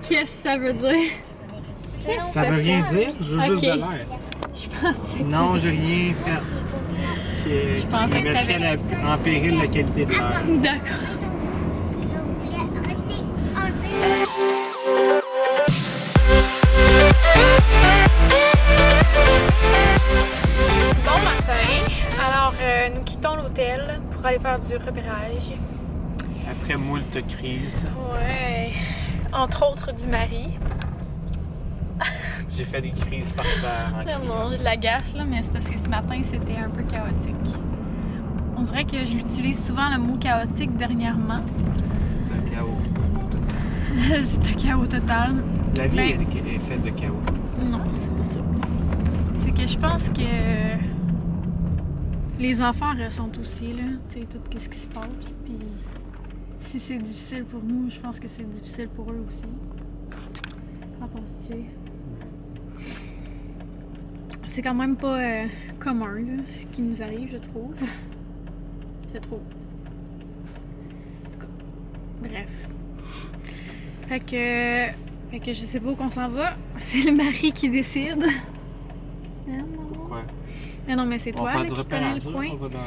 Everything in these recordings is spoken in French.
Qu'est-ce que ça veut dire? Ça veut rien dire, je veux juste de l'air. Je pensais que... Non, j'ai rien fait qui pensais que mettrait en péril la qualité de l'air. D'accord. Bon matin. Alors, nous quittons l'hôtel pour aller faire du repérage. Après moult crises. Ouais. Entre autres du mari. J'ai fait des crises par terre en criant. Bon, j'ai de la gaffe là, mais c'est parce que ce matin c'était un peu chaotique. On dirait que je l'utilise souvent le mot chaotique dernièrement. C'est un chaos total. C'est un chaos total. La vie Ben, est faite de chaos. Non, c'est pas ça. C'est que je pense que les enfants ressentent aussi, là, tu sais, tout ce qui se passe. Puis si c'est difficile pour nous, je pense que c'est difficile pour eux aussi. Qu'en penses-tu? C'est quand même pas commun, là, ce qui nous arrive, je trouve. Je trouve. En tout cas, bref. Fait que je sais pas où qu'on s'en va. C'est le mari qui décide. Hein, maman? Pourquoi? Mais non, mais c'est toi On va là, faire du qui connais repérage. le Là. coin. On va dans...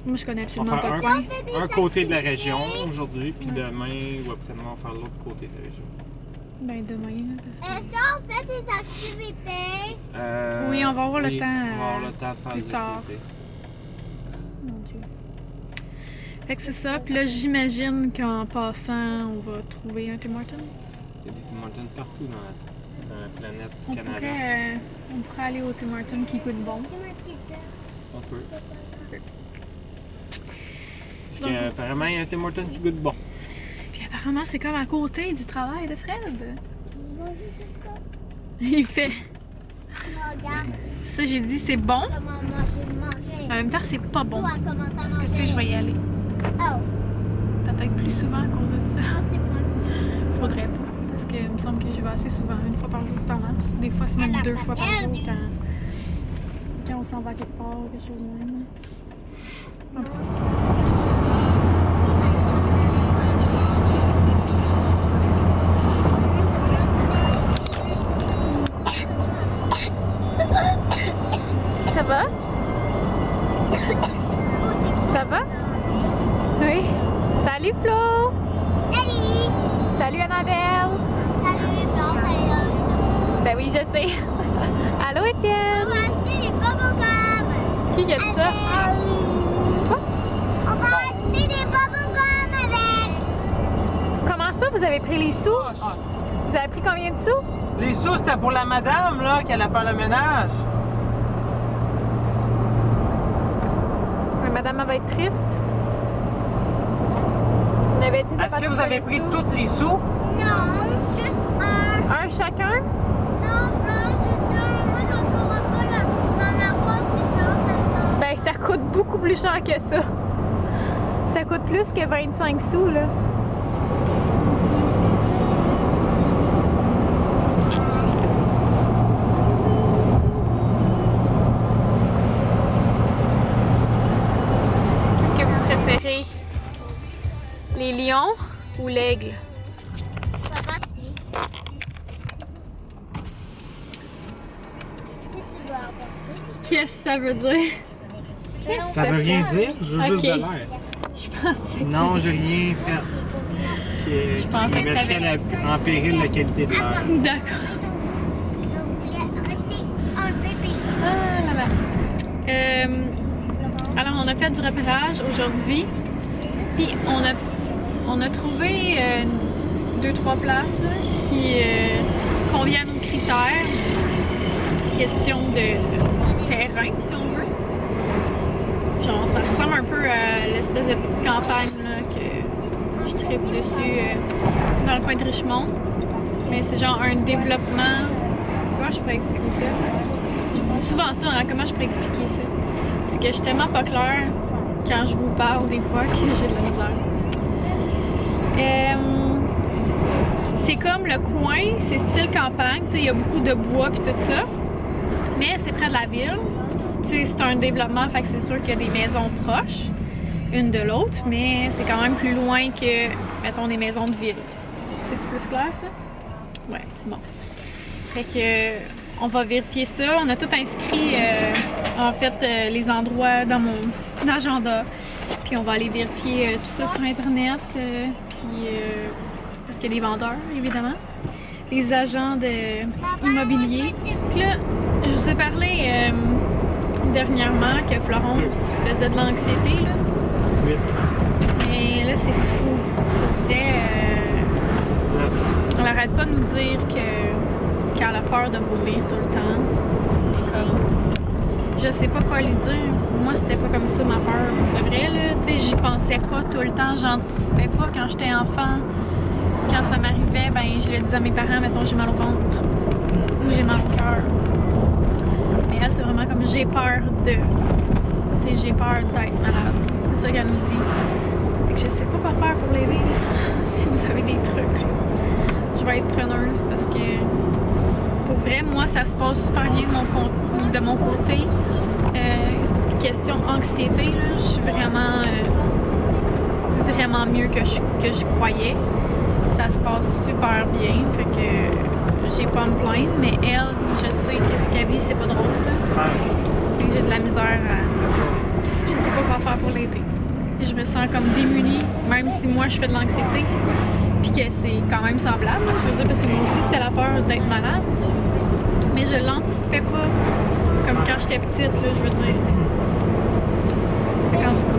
Moi, je connais On absolument va pas le faire coin. un côté de la région aujourd'hui, puis demain ou après-demain, on va faire l'autre côté de la région. Ben, demain, là, parce que... Est-ce qu'on fait des activités? Oui, on va avoir le oui, temps, on va avoir le temps de faire plus des tard. activités. Mon Dieu. Fait que c'est ça. Puis là, j'imagine qu'en passant, on va trouver un Tim Hortons. Il y a des Tim Hortons partout dans la planète On Canada. pourrait aller au Tim Hortons qui coûte bon. On peut. Ok. Parce Donc- qu'apparemment, il y a un Tim Hortons qui goûte bon. Puis apparemment, c'est comme à côté du travail de Fred. Il fait. Regarde Ça, j'ai dit, c'est bon. comment manger. En même temps, c'est pas bon. Toi, comment t'as Parce que tu sais, je vais y aller. Oh, Peut-être plus souvent à cause de ça. ça c'est pas Faudrait pas. Parce que il me semble que je vais assez souvent, une fois par jour tendance. Des fois, c'est même Elle a 2 pas fois par jour perdu. quand on s'en va quelque part ou quelque chose de même. En tout cas. Ça va? Ça va? Oui. Salut Flo! Salut! Salut Annabelle! Salut, Blanc, salut. Ben oui, je sais. Allô On Étienne! va acheter des bubblegums! Qui a dit ça? Toi? On va acheter des bubblegums avec! Comment ça, vous avez pris les sous? Vous avez pris combien de sous? Les sous, c'était pour la madame, là, qui allait faire le ménage. Ouais, madame, elle va être triste. On avait dit de Est-ce pas que vous trouver avez les pris sous. tous les sous? Non, juste un. Un chacun? Non, Blanc, juste un. Moi, j'en pourrai pas d'en avoir, c'est Blanc. Ben, ça coûte beaucoup plus cher que ça. Ça coûte plus que 25 sous, là. Qu'est-ce que vous préférez? Les lions ou l'aigle? Ça va? Qu'est-ce que ça veut dire? Qu'est-ce Ça veut rien dire, je veux juste de Ok. l'air. Je pensais que... Non, j'ai rien fait qui pensais que mettrait en péril la qualité de l'air. D'accord. On voulait rester un bébé. Ah là là. Alors, on a fait du repérage aujourd'hui. Puis, on a trouvé 2-3 places là, qui conviennent à nos critères. Question de terrain, si on veut. Genre, ça ressemble un peu à l'espèce de petite campagne là, que je tripe dessus dans le coin de Richmond. Mais c'est genre un développement. Comment je pourrais expliquer ça? Je dis souvent ça, hein, comment je pourrais expliquer ça? C'est que je suis tellement pas claire quand je vous parle des fois que j'ai de la misère. C'est comme le coin, c'est style campagne, il y a beaucoup de bois et tout ça. Mais c'est près de la ville. C'est un développement, fait que c'est sûr qu'il y a des maisons proches, une de l'autre, mais c'est quand même plus loin que, mettons, des maisons de ville. C'est-tu plus clair, ça? Ouais, bon. Fait que on va vérifier ça. On a tout inscrit, en fait, les endroits dans mon agenda. Puis on va aller vérifier tout ça sur Internet. Parce qu'il y a des vendeurs, évidemment. Les agents immobiliers. Puis là, je vous ai parlé dernièrement que Florence faisait de l'anxiété, là. 8. Mais là, c'est fou. Pour vrai, elle arrête pas de nous dire qu'elle a peur de vomir tout le temps. Et comme, je sais pas quoi lui dire. Moi, c'était pas comme ça ma peur. De vrai, là, tu sais, j'y pensais pas tout le temps. J'anticipais pas quand j'étais enfant. Quand ça m'arrivait, ben, je le disais à mes parents, mettons, j'ai mal au ventre. Ou j'ai mal au cœur. Mais elle, c'est vraiment comme j'ai peur de. Tu sais, j'ai peur d'être malade. C'est ça qu'elle nous dit. Fait que je sais pas quoi faire pour l'aider. Si vous avez des trucs, je vais être preneuse parce que pour vrai, moi, ça se passe super bien de mon côté. Question anxiété, là, je suis vraiment, vraiment mieux que je croyais. Ça se passe super bien, fait que j'ai pas à me plaindre, mais elle, je sais que ce qu'elle vit, c'est pas drôle. Là. Fait que j'ai de la misère à... Je sais pas quoi faire pour l'aider. Je me sens comme démunie, même si moi je fais de l'anxiété, puis que c'est quand même semblable, là, je veux dire, parce que moi aussi c'était la peur d'être malade, mais je l'anticipais pas, comme quand j'étais petite, là, je veux dire. Fait qu'en tout cas,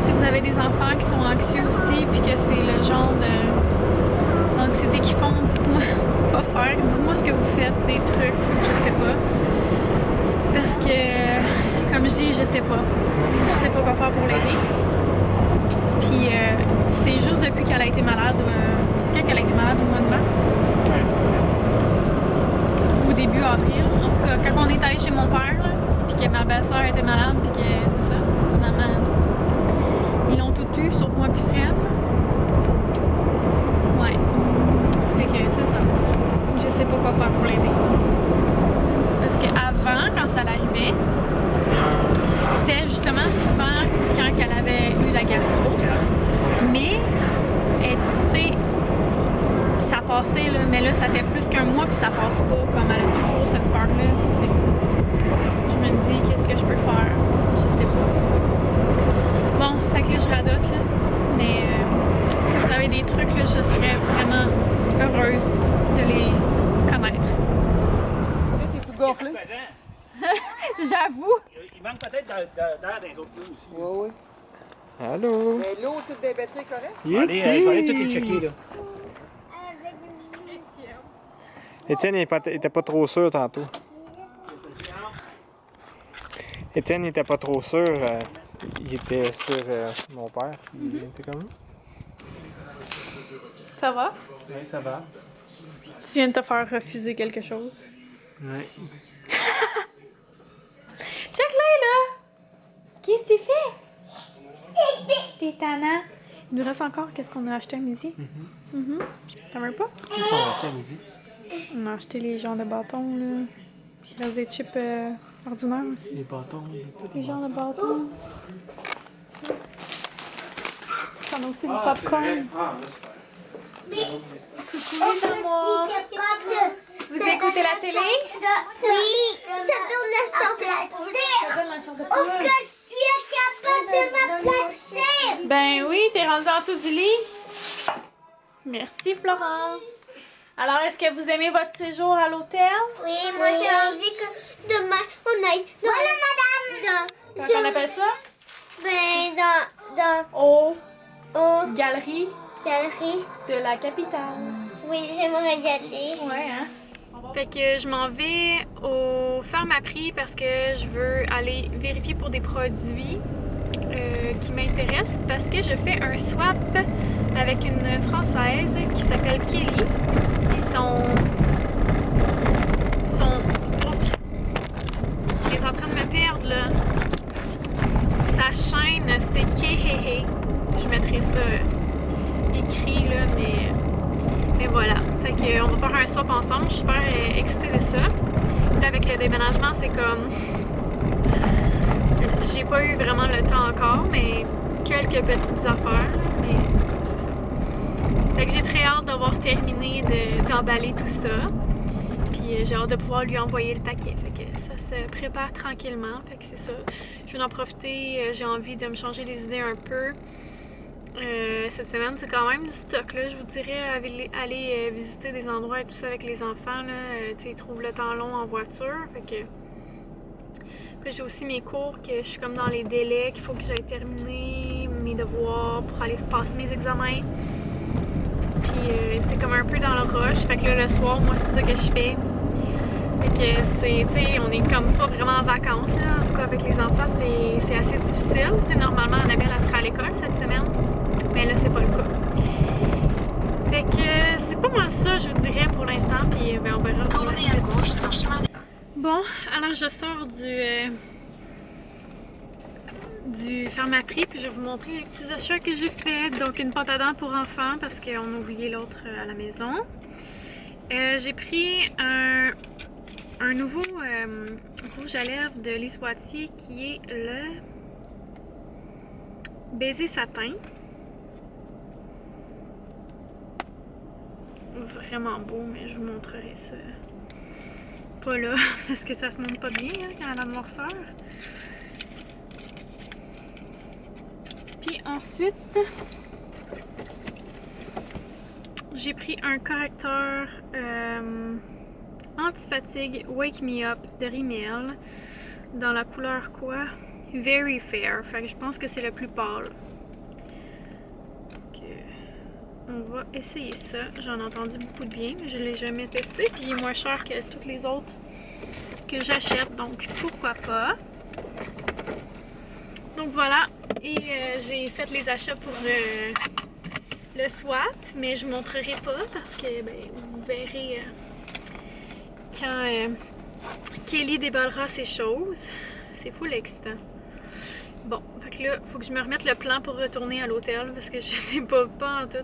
si vous avez des enfants qui sont anxieux aussi, puis que c'est le genre d'anxiété qu'ils font, dites-moi quoi faire, dites-moi ce que vous faites, des trucs, je sais pas. Parce que, comme je dis, je sais pas. Je sais pas quoi faire pour l'aider. Puis, c'est juste depuis qu'elle a été malade. C'est quand qu'elle a été malade, au mois de mars? Au début avril. En tout cas, quand on est allé chez mon père, là, puis que ma belle-sœur était malade, puis que c'est ça, finalement, ils l'ont tout eu, sauf moi puis Fred. Ouais. Fait que c'est ça. Je sais pas quoi faire pour l'aider. Parce qu'avant, quand ça l'arrivait, c'était justement souvent quand elle avait eu la gastro. Mais, tu sais, ça passait, là, mais là, ça fait plus qu'un mois puis ça passe pas, comme elle a toujours cette peur-là. Je me dis, qu'est-ce que je peux faire? Je sais pas. Bon, fait que là, je radote, là. Mais si vous avez des trucs, là, je serais vraiment heureuse de les connaître. Gonflé. J'avoue. Il manque peut-être d'air dans les autres lieux aussi. Oui, oui. Allô? Mais l'eau, toute des batteries, correct? Je vais aller toutes les checker, là. Étienne, il était pas trop sûr tantôt. Étienne, il était pas trop sûr. Il était sur mon père. Il était comme... Ça va? Oui, ça va. Tu viens de te faire refuser quelque chose. Oui. Check là! Qu'est-ce que tu fais? T'es tannant. Il nous reste encore qu'est-ce qu'on a acheté à midi. T'en veux pas? Qu'est-ce qu'on a acheté à midi? On a acheté les genres de bâtons, là. Puis il reste des chips ordinaires aussi. Les bâtons. Les genres de bâtons. T'en as aussi du popcorn. Ah, là, super. Coucou, maman. Vous écoutez la télé? Oui, ça donne la chance Ça donne la chance de Oh, que je suis capable de me placer. Ben oui, t'es rendue en dessous du lit. Merci, Florence. Alors, est-ce que vous aimez votre séjour à l'hôtel? Oui, moi j'ai envie que demain on aille. Voilà, madame. Comment on appelle ça? Ben, Aux galeries galerie. de la capitale. Oui, j'aimerais y aller. Ouais, hein? Fait que je m'en vais au Pharmaprix parce que je veux aller vérifier pour des produits qui m'intéressent parce que je fais un swap avec une Française qui s'appelle Kelly. Ils sont... Elle est en train de me perdre, là. Sa chaîne, c'est Kehehe. Je mettrai ça écrit, là, mais voilà. Fait que on va faire un swap ensemble. Je suis super excitée de ça. Puis avec le déménagement, c'est comme... J'ai pas eu vraiment le temps encore, mais quelques petites affaires. Mais c'est ça. Fait que j'ai très hâte d'avoir terminé d'emballer tout ça. Puis j'ai hâte de pouvoir lui envoyer le paquet. Fait que ça se prépare tranquillement. Fait que c'est ça. Je vais en profiter. J'ai envie de me changer les idées un peu. Cette semaine, c'est quand même du stock, là. Je vous dirais aller visiter des endroits et tout ça avec les enfants, là. Tu sais, ils trouvent le temps long en voiture. Fait que... Puis j'ai aussi mes cours que je suis comme dans les délais qu'il faut que j'aille terminer mes devoirs pour aller passer mes examens. Puis c'est comme un peu dans le rush. Fait que là, le soir, moi, c'est ça que je fais. Fait que c'est, tu sais, on est comme pas vraiment en vacances, là. En tout cas, avec les enfants, c'est assez difficile. Tu sais, normalement, Annabelle, elle sera à l'école cette semaine. Mais là, c'est pas le cas. Fait que c'est pas mal ça, je vous dirais, pour l'instant. Puis ben, on verra. Tournez à gauche sur chemin. Bon, alors je sors du Pharmaprix, puis je vais vous montrer les petits achats que j'ai fait. Donc une pâte à dents pour enfants parce qu'on a oublié l'autre à la maison. J'ai pris un nouveau rouge à lèvres de Lise Wattier qui est le baiser satin. Vraiment beau, mais je vous montrerai ça pas là parce que ça se montre pas bien hein, quand elle a la noirceur. Puis ensuite, j'ai pris un correcteur anti-fatigue Wake Me Up de Rimmel dans la couleur quoi? Very Fair. Fait que je pense que c'est le plus pâle. On va essayer ça. J'en ai entendu beaucoup de bien, mais je ne l'ai jamais testé. Puis il est moins cher que toutes les autres que j'achète, donc pourquoi pas. Donc voilà. Et j'ai fait les achats pour le swap, mais je ne vous montrerai pas parce que ben, vous verrez quand Kelly déballera ses choses. C'est full excitant. Bon, fait que là, faut que je me remette le plan pour retourner à l'hôtel parce que je sais pas en tout.